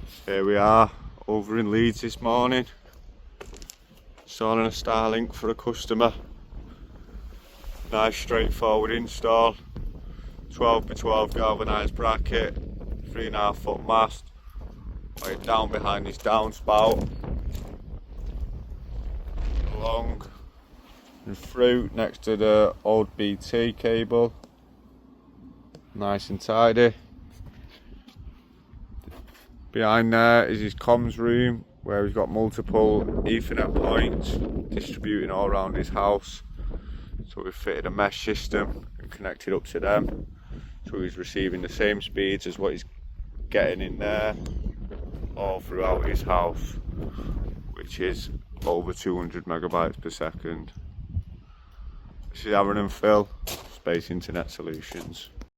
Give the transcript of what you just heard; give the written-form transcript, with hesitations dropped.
Here we are over in Leeds this morning, installing a Starlink for a customer. Nice straightforward install. 12x12 galvanised bracket, 3.5 foot mast, right down behind this downspout, along and through next to the old BT cable. Nice and tidy. Behind there is his comms room, where he's got multiple Ethernet points distributing all around his house. So we've fitted a mesh system and connected up to them. So he's receiving the same speeds as what he's getting in there all throughout his house, which is over 200 megabytes per second. This is Aaron and Phil, Space Internet Solutions.